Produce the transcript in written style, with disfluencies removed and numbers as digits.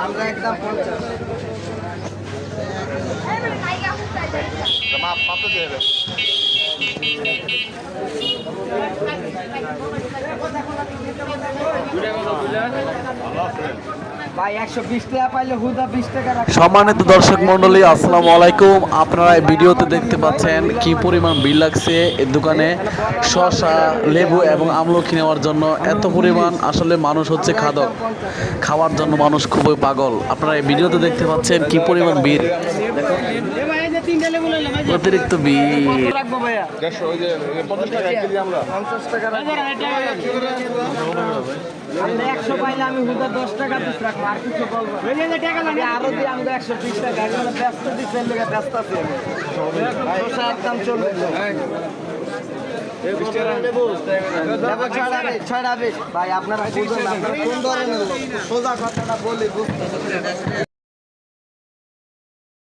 আমরা একদম 50। মাপ মাপ তো দিয়ে দেবে। ভাই 120 টাকা পাইলে হুদা 20 টাকা রাখো। সম্মানিত দর্শক মণ্ডলী, আসসালামু আলাইকুম। আপনারা এই ভিডিওতে দেখতে পাচ্ছেন কি পরিমাণ ভিড় লাগছে এই দোকানে শসা, লেবু এবং আমলকি নেওয়ার জন্য। এত পরিমাণ আসলে মানুষ হচ্ছে খাদক, খাওয়ার জন্য মানুষ খুবই পাগল। আপনারা এই ভিডিওতে দেখতে পাচ্ছেন কি পরিমাণ ভিড়, অতিরিক্ত ভিড়। রাখবো ভাইয়া 150 ওই যে 50 টাকা 1 কেজি আমরা 50 টাকা রাখবো। আমরা 100 পাইলে আমি হুদা 10 টাকা পিস রাখবো, আর কিছু বলবো না। আরো দিয়ে আমাকে 120 টাকা এখন ব্যস্ত দিচ্ছে, এর লেগে ব্যস্ত আছি আমি। শসা একদম চলবে। ভাই আপনারা বুঝুন, আপনারা কোন ধরনের লোক? সোজা কথাটা বলি বুঝতে